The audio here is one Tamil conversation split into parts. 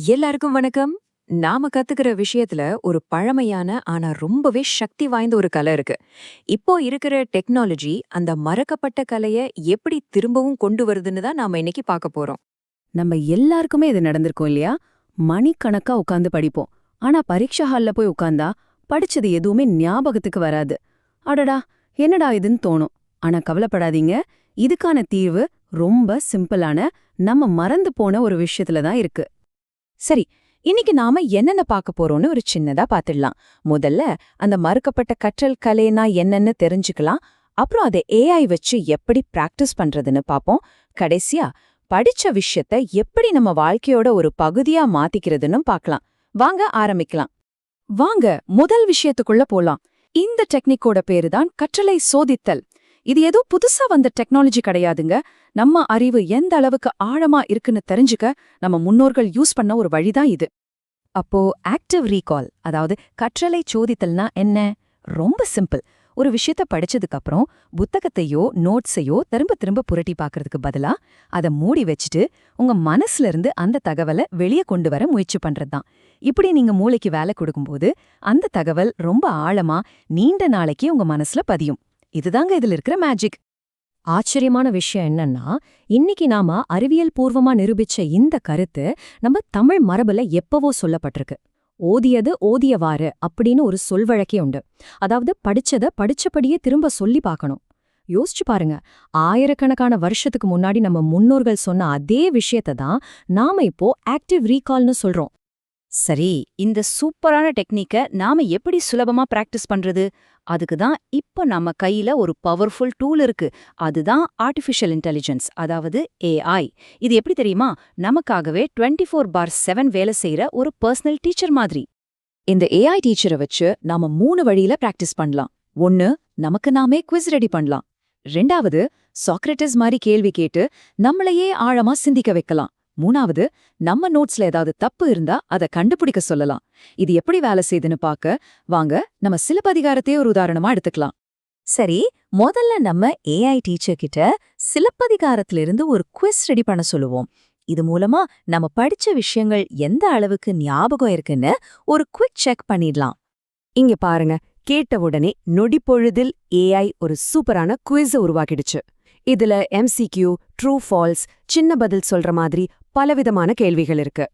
எல்லாருக்கும் வணக்கம். நாம கத்துக்கிற விஷயத்துல ஒரு பழமையான ஆனா ரொம்பவே சக்தி வாய்ந்த ஒரு கலை இருக்கு. இப்போ இருக்கிற டெக்னாலஜி அந்த மறக்கப்பட்ட கலைய எப்படி திரும்பவும் கொண்டு வருதுன்னு தான் நாம இன்னைக்கு பார்க்க போறோம். நம்ம எல்லாருக்குமே இது நடந்திருக்கும் இல்லையா? மணிக்கணக்கா உட்கார்ந்து படிப்போம். ஆனா பரீட்சை ஹால்ல போய் உட்கார்ந்தா படிச்சது எதுவுமே ஞாபகத்துக்கு வராது. அடடா, என்னடா இதுன்னு தோணும். ஆனா கவலைப்படாதீங்க, இதுக்கான தீர்வு ரொம்ப சிம்பிளான, நம்ம மறந்து போன ஒரு விஷயத்துல தான் இருக்கு. சரி, இன்னைக்கு நாம என்னென்ன பார்க்க போறோம்னு ஒரு சின்னதா பார்த்துடலாம். முதல்ல அந்த மறுக்கப்பட்ட கற்றல் கலைனா என்னன்னு தெரிஞ்சுக்கலாம். அப்புறம் அதை ஏஐ வச்சு எப்படி பிராக்டிஸ் பண்றதுன்னு பார்ப்போம். கடைசியா படிச்ச விஷயத்த எப்படி நம்ம வாழ்க்கையோட ஒரு பகுதியா மாத்திக்கிறதுன்னு பார்க்கலாம். வாங்க ஆரம்பிக்கலாம். வாங்க முதல் விஷயத்துக்குள்ள போலாம். இந்த டெக்னிக்கோட பேரு தான் கற்றலை சோதித்தல். இது ஏதோ புதுசா வந்த டெக்னாலஜி கிடையாதுங்க. நம்ம அறிவு எந்த அளவுக்கு ஆழமா இருக்குன்னு தெரிஞ்சுக்க நம்ம முன்னோர்கள் யூஸ் பண்ண ஒரு வழிதான் இது. அப்போ ஆக்டிவ் ரீகால், அதாவது கற்றலை சோதித்தல்னா என்ன? ரொம்ப சிம்பிள். ஒரு விஷயத்த படிச்சதுக்கு அப்புறம் புத்தகத்தையோ நோட்ஸையோ திரும்ப திரும்ப புரட்டி பார்க்கறதுக்கு பதிலா அதை மூடி வச்சுட்டு உங்க மனசுல இருந்து அந்த தகவலை வெளியே கொண்டு வர முயற்சி பண்றதுதான். இப்படி நீங்க மூளைக்கு வேலை கொடுக்கும்போது அந்த தகவல் ரொம்ப ஆழமா நீண்ட நாளைக்கு உங்க மனசுல பதியும். இதுதாங்க இதுல இருக்கிற மேஜிக். ஆச்சரியமான விஷயம் என்னன்னா, இன்னைக்கு நாம அறிவியல் பூர்வமா நிரூபிச்ச இந்த கருத்து நம்ம தமிழ் மரபுல எப்பவோ சொல்லப்பட்டிருக்கு. ஓதியது ஓதியவாறு அப்படின்னு ஒரு சொல்வழக்கே உண்டு. அதாவது படிச்சத படிச்சபடியே திரும்ப சொல்லி பார்க்கணும். யோசிச்சு பாருங்க, ஆயிரக்கணக்கான வருஷத்துக்கு முன்னாடி நம்ம முன்னோர்கள் சொன்ன அதே விஷயத்த தான் நாம இப்போ ஆக்டிவ் ரீகால்னு சொல்றோம். சரி, இந்த சூப்பரான டெக்னிக்க நாம எப்படி சுலபமா பிராக்டிஸ் பண்றது? அதுக்கு தான் இப்போ நம்ம கையில ஒரு பவர்ஃபுல் டூல் இருக்கு. அதுதான் ஆர்டிஃபிஷியல் இன்டெலிஜென்ஸ், அதாவது ஏஐ. இது எப்படி தெரியுமா? நமக்காகவே 24/7 வேலை செய்யற ஒரு பர்சனல் டீச்சர் மாதிரி. இந்த ஏஐ டீச்சரை வச்சு நாம 3 வழியில பிராக்டிஸ் பண்ணலாம். 1, நமக்கு நாமே குவிஸ் ரெடி பண்ணலாம். 2வது, சாக்ரட்டிஸ் மாதிரி கேள்வி கேட்டு நம்மளையே ஆழமா சிந்திக்க வைக்கலாம். 3வது, நம்ம நோட்ஸ்ல ஏதாவது தப்பு இருந்தா அதை கண்டுபிடிக்க சொல்லலாம். இது எப்படி வேலை செய்யுதுன்னு பார்க்க வாங்க நம்ம சிலப்பதிகாரத்தையே ஒரு உதாரணமா எடுத்துக்கலாம். சரி, முதல்ல நம்ம ஏஐ டீச்சர் கிட்ட சிலப்பதிகாரத்திலிருந்து ஒரு குவிஸ் ரெடி பண்ண சொல்லுவோம். இது மூலமா நம்ம படிச்ச விஷயங்கள் எந்த அளவுக்கு ஞாபகம் இருக்குன்னு ஒரு குவிக் செக் பண்ணிடலாம். இங்க பாருங்க, கேட்ட உடனே நொடிப்பொழுதில் ஏஐ ஒரு சூப்பரான குவிஸ உருவாக்கிடுச்சு. இதுல எம்சிக்யூ, ட்ரூ ஃபால்ஸ், சின்ன பதில் சொல்ற மாதிரி பலவிதமான கேள்விகள் இருக்கு.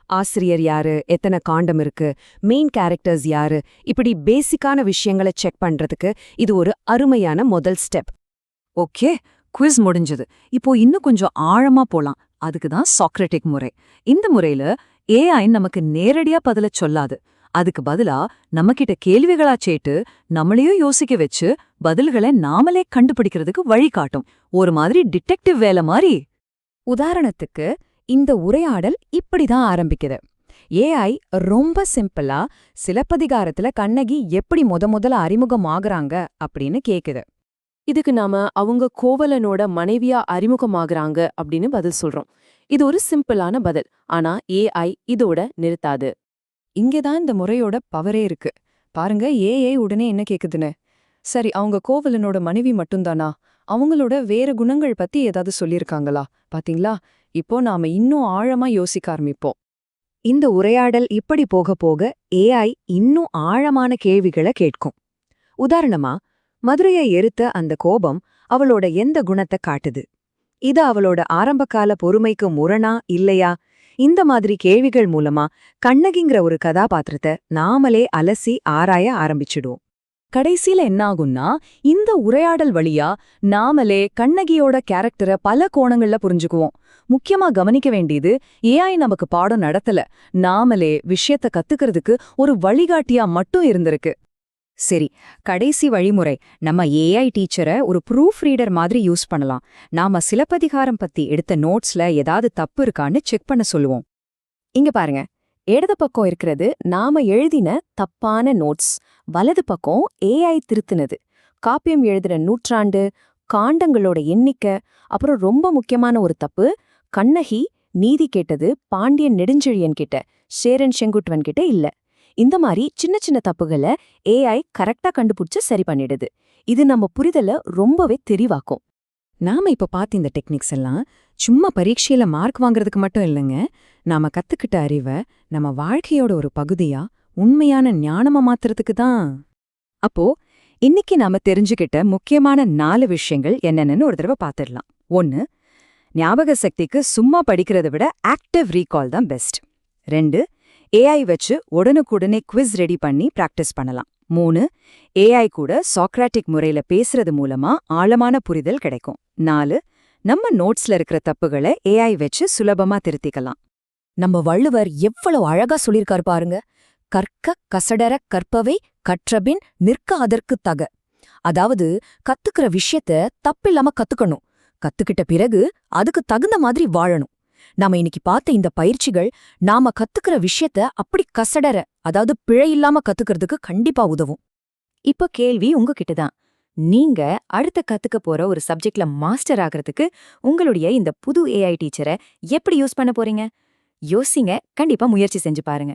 ஆசிரியர் யாரு, எத்தனை காண்டம் இருக்கு, மெயின் கேரக்டர்ஸ் யாரு, இப்படி பேசிக்கான விஷயங்களை செக் பண்றதுக்கு இது ஒரு அருமையான முதல் ஸ்டெப். ஓகே, குவிஸ் முடிஞ்சது. இப்போ இன்னும் கொஞ்சம் ஆழமா போலாம். அதுக்கு தான் சாக்ரட்டிக் முறை. இந்த முறையில ஏஐ நமக்கு நேரடியா பதில சொல்லாது. அதுக்கு பதிலா நம்மகிட்ட கேள்விகளா சேட்டு நம்மளையும் யோசிக்க வச்சு பதில்களை நாமளே கண்டுபிடிக்கிறதுக்கு வழி காட்டும். ஒரு மாதிரி டிடெக்டிவ் வேலை மாதிரி. உதாரணத்துக்கு இந்த உரையாடல் இப்படிதான் ஆரம்பிக்குது. ஏஐ ரொம்ப சிம்பிளா சிலப்பதிகாரத்துல கண்ணகி எப்படி முதல்ல அறிமுகமாகறாங்க அப்படின்னு கேக்குது. இதுக்கு நாம அவங்க கோவலனோட மனைவியா அறிமுகமாகறாங்க அப்படின்னு பதில் சொல்றோம். இது ஒரு சிம்பிளான பதில். ஆனா ஏஐ இதோட நிறுத்தாது. இங்கேதான் இந்த முறையோட பவரே இருக்கு. பாருங்க, ஏஐ உடனே என்ன கேக்குதுன்னு. சரி, அவங்க கோவலனோட மனைவி மட்டும்தானா? அவங்களோட வேற குணங்கள் பத்தி ஏதாவது சொல்லியிருக்காங்களா? பாத்தீங்களா? இப்போ நாம இன்னும் ஆழமா யோசிக்க ஆரம்பிப்போம். இந்த உரையாடல் இப்படி போக போக ஏஐ இன்னும் ஆழமான கேள்விகளை கேட்கும். உதாரணமா, மதுரையை எரித்த அந்த கோபம் அவளோட எந்த குணத்தை காட்டுது? இது அவளோட ஆரம்பகால பொறுமைக்கு முரணா இல்லையா? இந்த மாதிரி கேள்விகள் மூலமா கண்ணகிங்கிற ஒரு கதாபாத்திரத்தை நாமளே அலசி ஆராய ஆரம்பிச்சிடுவோம். கடைசியில என்னாகும்னா, இந்த உரையாடல் வழியா நாமளே கண்ணகியோட கேரக்டரை பல கோணங்கள்ல புரிஞ்சுக்குவோம். முக்கியமா கவனிக்க வேண்டியது, ஏஐ நமக்கு பாடம் நடத்தல, நாமளே விஷயத்த கத்துக்கிறதுக்கு ஒரு வழிகாட்டியா மட்டும் இருந்திருக்கு. சரி, கடைசி வழிமுறை, நம்ம ஏஐ டீச்சரை ஒரு ப்ரூஃப் ரீடர் மாதிரி யூஸ் பண்ணலாம். நாம சிலப்பதிகாரம் பத்தி எடுத்த நோட்ஸ்ல ஏதாவது தப்பு இருக்கான்னு செக் பண்ண சொல்லுவோம். இங்க பாருங்க, இடது பக்கம் இருக்கிறது நாம எழுதின தப்பான நோட்ஸ், வலது பக்கம் ஏஐ திருத்தினது. காப்பியம் எழுதுற நூற்றாண்டு, காண்டங்களோட எண்ணிக்கை, அப்புறம் ரொம்ப முக்கியமான ஒரு தப்பு, கண்ணகி நீதி கேட்டது பாண்டியன் நெடுஞ்செழியன் கிட்ட, சேரன் செங்குட்டுவன் கிட்ட இல்ல. இந்த மாதிரி சின்ன சின்ன தப்புகளை ஏஐ கரெக்டா கண்டுபிடிச்சு சரி பண்ணிடுது. இது நம்ம புரிதலை ரொம்பவே தெளிவாக்கும். நாம இப்ப பார்த்த இந்த டெக்னிக்ஸ் எல்லாம் சும்மா பரீட்சையில மார்க் வாங்குறதுக்கு மட்டும் இல்லைங்க. நாம கத்துக்கிட்ட அறிவை நம்ம வாழ்க்கையோட ஒரு பகுதியா உண்மையான ஞானமா மாத்துறதுக்கு தான். அப்போ இன்னைக்கு நாம தெரிஞ்சுக்கிட்ட முக்கியமான 4 விஷயங்கள் என்னென்னு ஒரு தடவை பார்த்துடலாம். 1. ஞாபக சக்திக்கு சும்மா படிக்கிறத விட ஆக்டிவ் ரீகால் தான் பெஸ்ட். 2. ஏஐ வச்சு உடனுக்குடனே குவிஸ் ரெடி பண்ணி பிராக்டிஸ் பண்ணலாம். 3. ஏஐ கூட சாக்ராட்டிக் முறையில பேசுறது மூலமா ஆழமான புரிதல் கிடைக்கும். 4. நம்ம நோட்ஸ்ல இருக்கிற தப்புகளை ஏஐ வச்சு சுலபமா திருத்திக்கலாம். நம்ம வள்ளுவர் எவ்வளவு அழகா சொல்லிருக்காரு பாருங்க. கற்க கசடர கற்பவை கற்றபின் நிற்க அதற்குத் தக. அதாவது கத்துக்கிற விஷயத்த தப்பில்லாம கத்துக்கணும். கத்துக்கிட்ட பிறகு அதுக்கு தகுந்த மாதிரி வாழணும். நாம இன்னைக்கு பார்த்த இந்த பயிற்சிகள் நாம கத்துக்கிற விஷயத்த அப்படி கசடர, அதாவது பிழை இல்லாம கத்துக்கிறதுக்கு கண்டிப்பா உதவும். இப்போ கேள்வி உங்ககிட்ட தான். நீங்க அடுத்த கத்துக்க போற ஒரு சப்ஜெக்ட்ல மாஸ்டர் ஆகிறதுக்கு உங்களுடைய இந்த புது ஏஐ டீச்சரை எப்படி யூஸ் பண்ண போறீங்க? யோசிங்க, கண்டிப்பா முயற்சி செஞ்சு பாருங்க.